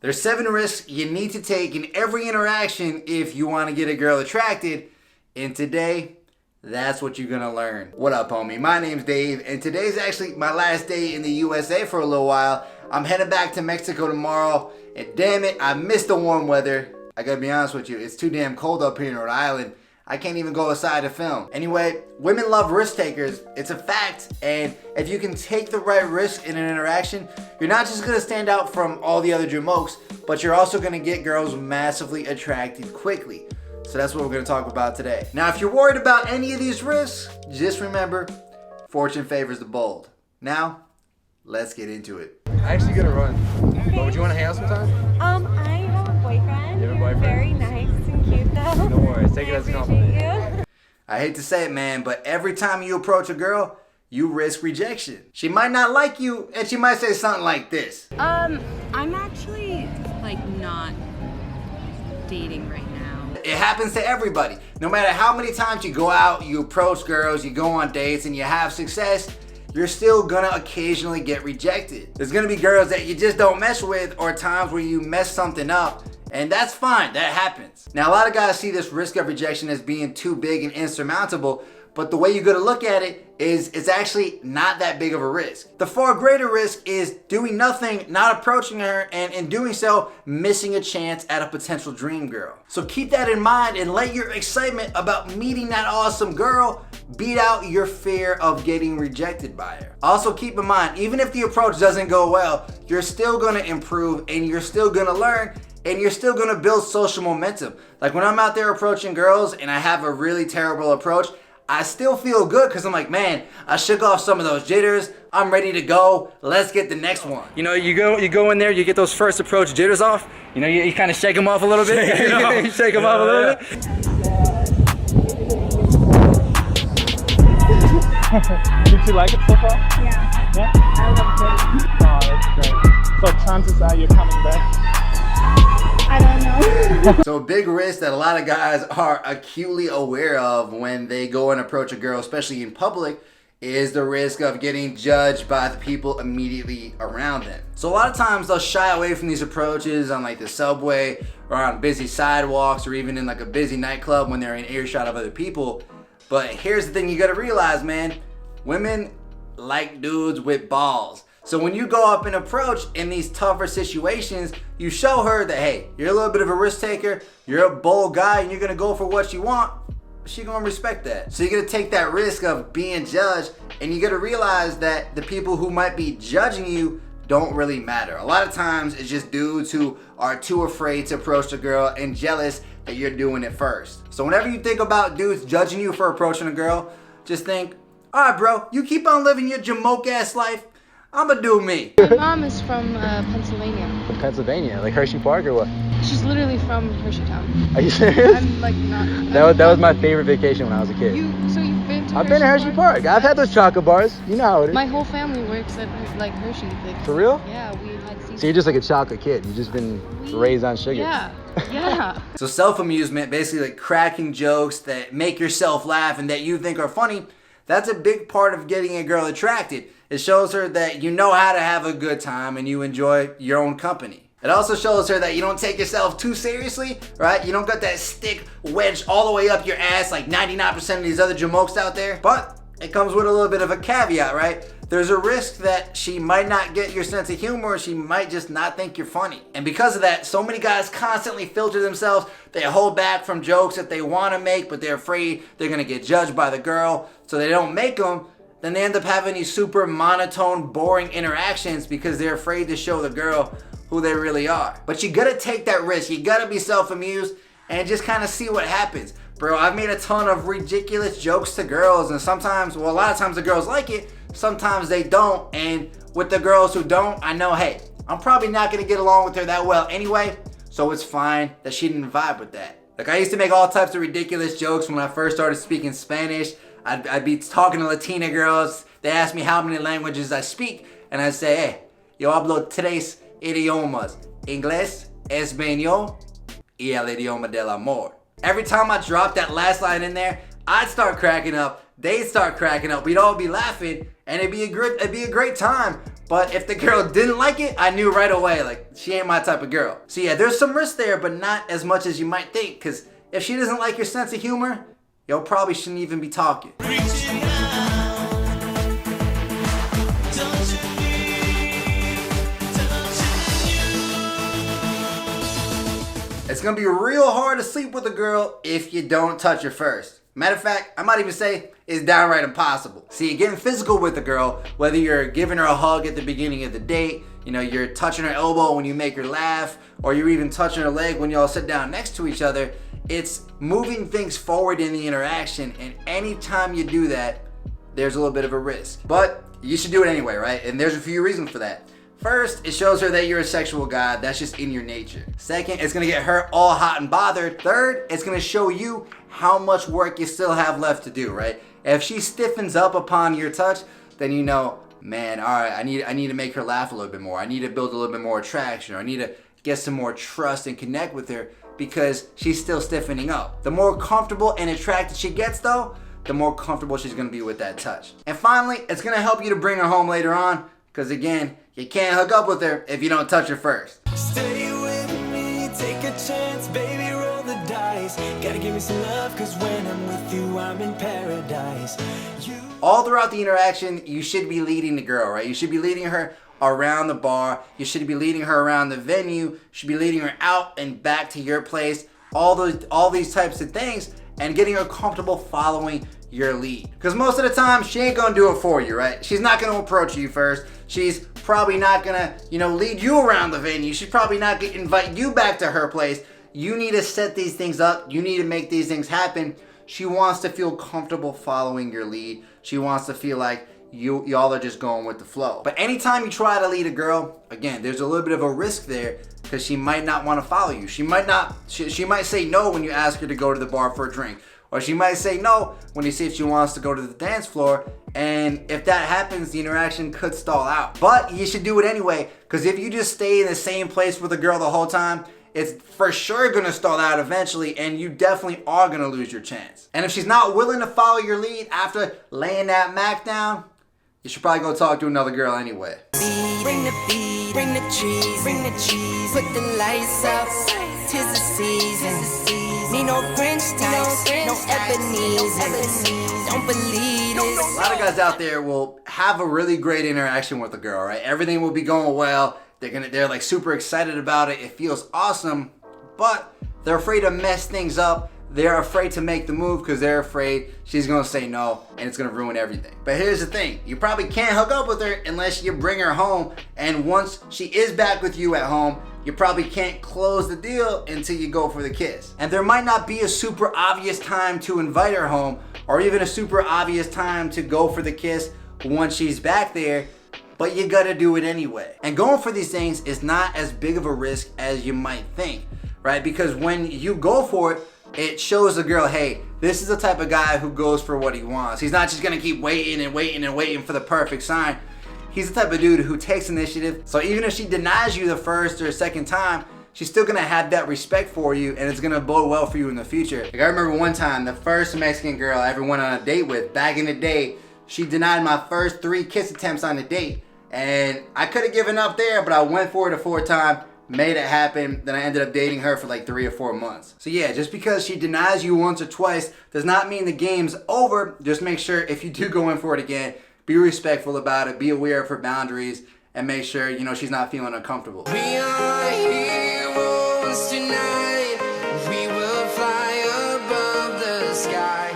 There's 7 risks you need to take in every interaction if you want to get a girl attracted. And today, that's what you're going to learn. What up, homie? My name's Dave, and today's actually my last day in the USA for a little while. I'm heading back to Mexico tomorrow, and damn it, I missed the warm weather. I gotta be honest with you, it's too damn cold up here in Rhode Island. I can't even go outside to film. Anyway, women love risk takers. It's a fact. And if you can take the right risk in an interaction, you're not just gonna stand out from all the other jamokes, but you're also gonna get girls massively attracted quickly. So that's what we're gonna talk about today. Now, if you're worried about any of these risks, just remember, fortune favors the bold. Now, let's get into it. I actually gotta run. Okay. But would you wanna hang out sometime? I have a boyfriend. You have a boyfriend? Very nice and cute though. No worries, take it as a compliment. You. I hate to say it, man, but every time you approach a girl, you risk rejection. She might not like you, and she might say something like this. I'm actually not dating right now. It happens to everybody. No matter how many times you go out, you approach girls, you go on dates, and you have success, you're still gonna occasionally get rejected. There's gonna be girls that you just don't mess with, or times where you mess something up, and that's fine, that happens. Now, a lot of guys see this risk of rejection as being too big and insurmountable, but the way you gotta look at it is it's actually not that big of a risk. The far greater risk is doing nothing, not approaching her, and in doing so, missing a chance at a potential dream girl. So keep that in mind and let your excitement about meeting that awesome girl beat out your fear of getting rejected by her. Also keep in mind, even if the approach doesn't go well, you're still gonna improve and you're still gonna learn and you're still gonna build social momentum. Like when I'm out there approaching girls and I have a really terrible approach, I still feel good because I'm like, man, I shook off some of those jitters. I'm ready to go. Let's get the next one. You know, you go in there, you get those first approach jitters off. You know, you kind of shake them off a little bit. You shake them off a little bit. Did you like it so far? Yeah. Yeah? I love it. Oh, that's great. So chances are you're coming back? I don't know. So a big risk that a lot of guys are acutely aware of when they go and approach a girl, especially in public, is the risk of getting judged by the people immediately around them. So a lot of times they'll shy away from these approaches on like the subway or on busy sidewalks or even in like a busy nightclub when they're in earshot of other people. But here's the thing you gotta realize, man. Women like dudes with balls. So when you go up and approach in these tougher situations, you show her that, hey, you're a little bit of a risk taker, you're a bold guy, and you're gonna go for what you want. She gonna respect that. So you're gonna take that risk of being judged, and you gotta realize that the people who might be judging you don't really matter. A lot of times it's just dudes who are too afraid to approach a girl and jealous that you're doing it first. So whenever you think about dudes judging you for approaching a girl, just think, all right, bro, you keep on living your jamoke ass life. I'ma do me. My mom is from Pennsylvania. From Pennsylvania, like Hershey Park or what? She's literally from Hersheytown. Are you serious? I'm not. That was my favorite vacation when I was a kid. So you've been to I've been to Hershey Park. I've had those chocolate bars. You know how it is. My whole family works at Hershey. For real? Yeah, we had season. So you're just like a chocolate kid. You've just been raised on sugar. Yeah. So self-amusement, basically like cracking jokes that make yourself laugh and that you think are funny, that's a big part of getting a girl attracted. It shows her that you know how to have a good time and you enjoy your own company. It also shows her that you don't take yourself too seriously, right? You don't got that stick wedged all the way up your ass like 99% of these other jamokes out there. But it comes with a little bit of a caveat, right? There's a risk that she might not get your sense of humor, or she might just not think you're funny. And because of that, so many guys constantly filter themselves. They hold back from jokes that they want to make, but they're afraid they're gonna get judged by the girl, so they don't make them. Then they end up having these super monotone, boring interactions because they're afraid to show the girl who they really are. But you gotta take that risk. You gotta be self-amused and just kind of see what happens. Bro, I've made a ton of ridiculous jokes to girls, and sometimes, well, a lot of times the girls like it, sometimes they don't. And with the girls who don't, I know, hey, I'm probably not gonna get along with her that well anyway, so it's fine that she didn't vibe with that. Like, I used to make all types of ridiculous jokes when I first started speaking Spanish. I'd be talking to Latina girls. They ask me how many languages I speak, and I'd say, hey, yo hablo 3 idiomas. Inglés, Español, y el idioma del amor. Every time I drop that last line in there, I'd start cracking up. They'd start cracking up. We'd all be laughing, and it'd be a great time. But if the girl didn't like it, I knew right away, like, she ain't my type of girl. So yeah, there's some risk there, but not as much as you might think, because if she doesn't like your sense of humor, y'all probably shouldn't even be talking. It's gonna be real hard to sleep with a girl if you don't touch her first. Matter of fact, I might even say it's downright impossible. See, getting physical with a girl, whether you're giving her a hug at the beginning of the date, you know, you're touching her elbow when you make her laugh, or you're even touching her leg when y'all sit down next to each other, it's moving things forward in the interaction, and anytime you do that, there's a little bit of a risk. But you should do it anyway, right? And there's a few reasons for that. First, it shows her that you're a sexual guy. That's just in your nature. Second, it's gonna get her all hot and bothered. Third, it's gonna show you how much work you still have left to do, right? If she stiffens up upon your touch, then you know, man, all right, I need to make her laugh a little bit more. I need to build a little bit more attraction, or I need to get some more trust and connect with her because she's still stiffening up. The more comfortable and attracted she gets though, the more comfortable she's gonna be with that touch. And finally, it's gonna help you to bring her home later on, because again, you can't hook up with her if you don't touch her first. Stay with me, take a chance, baby, roll the dice. Gotta give me some love, cause when I'm with you, I'm in paradise. All throughout the interaction, you should be leading the girl, right? You should be leading her around the bar. You should be leading her around the venue. You should be leading her out and back to your place. All these types of things, and getting her comfortable following your lead. Because most of the time, she ain't gonna do it for you, right? She's not gonna approach you first. She's probably not gonna, lead you around the venue. She's probably not gonna invite you back to her place. You need to set these things up. You need to make these things happen. She wants to feel comfortable following your lead. She wants to feel like y'all are just going with the flow. But anytime you try to lead a girl, again, there's a little bit of a risk there, because she might not want to follow you. She might say no when you ask her to go to the bar for a drink. Or she might say no when you see if she wants to go to the dance floor. And if that happens, the interaction could stall out. But you should do it anyway, because if you just stay in the same place with a girl the whole time, it's for sure gonna stall out eventually, and you definitely are gonna lose your chance. And if she's not willing to follow your lead after laying that Mac down, you should probably go talk to another girl anyway. Bring the beat, bring the trees, bring the cheese, put the lights up, 'tis the season. Need no French toast, no Ebenezer. Don't believe this. A lot of guys out there will have a really great interaction with a girl, right? Everything will be going well. They're like super excited about it. It feels awesome, but they're afraid to mess things up. They're afraid to make the move because they're afraid she's gonna say no and it's gonna ruin everything. But here's the thing, you probably can't hook up with her unless you bring her home, and once she is back with you at home, you probably can't close the deal until you go for the kiss. And there might not be a super obvious time to invite her home, or even a super obvious time to go for the kiss once she's back there, but you gotta do it anyway. And going for these things is not as big of a risk as you might think, right? Because when you go for it, it shows the girl, hey, this is the type of guy who goes for what he wants. He's not just gonna keep waiting and waiting and waiting for the perfect sign. He's the type of dude who takes initiative. So even if she denies you the first or second time, she's still gonna have that respect for you, and it's gonna bode well for you in the future. Like, I remember one time, the first Mexican girl I ever went on a date with, back in the day, she denied my first 3 kiss attempts on the date. And I could have given up there, but I went for it a 4th time, made it happen. Then I ended up dating her for like 3 or 4 months. So yeah, just because she denies you once or twice does not mean the game's over. Just make sure if you do go in for it again, be respectful about it, be aware of her boundaries, and make sure, she's not feeling uncomfortable. We are heroes tonight. We will fly above the sky.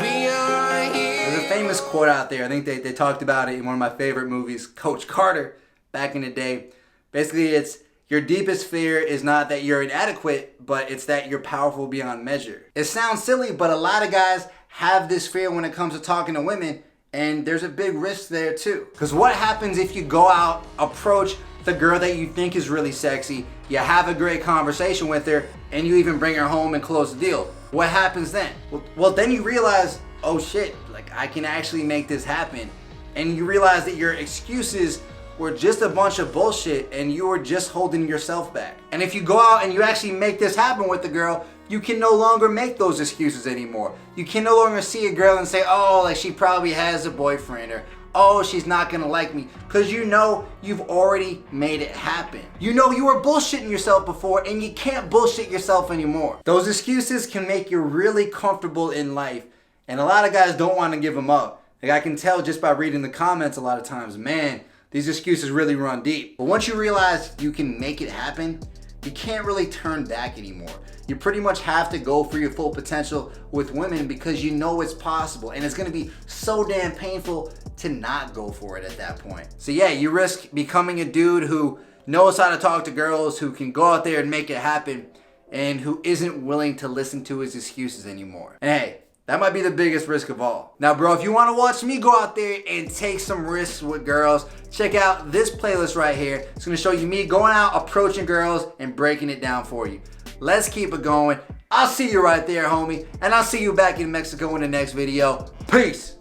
We are heroes. There's a famous quote out there. I think they talked about it in one of my favorite movies, Coach Carter, back in the day. Basically, it's your deepest fear is not that you're inadequate, but it's that you're powerful beyond measure. It sounds silly, but a lot of guys have this fear when it comes to talking to women, and there's a big risk there too. Because what happens if you go out, approach the girl that you think is really sexy, you have a great conversation with her, and you even bring her home and close the deal? What happens then? Well, then you realize, oh shit, like I can actually make this happen. And you realize that your excuses were just a bunch of bullshit, and you were just holding yourself back. And if you go out and you actually make this happen with the girl, you can no longer make those excuses anymore. You can no longer see a girl and say, oh, like she probably has a boyfriend, oh, she's not gonna like me, because you know you've already made it happen. You know you were bullshitting yourself before and you can't bullshit yourself anymore. Those excuses can make you really comfortable in life, and a lot of guys don't want to give them up. Like, I can tell just by reading the comments a lot of times, man, these excuses really run deep. But once you realize you can make it happen, you can't really turn back anymore. You pretty much have to go for your full potential with women because you know it's possible, and it's gonna be so damn painful to not go for it at that point. So yeah, you risk becoming a dude who knows how to talk to girls, who can go out there and make it happen, and who isn't willing to listen to his excuses anymore. And hey, that might be the biggest risk of all. Now, bro, if you want to watch me go out there and take some risks with girls, check out this playlist right here. It's going to show you me going out, approaching girls, and breaking it down for you. Let's keep it going. I'll see you right there, homie. And I'll see you back in Mexico in the next video. Peace.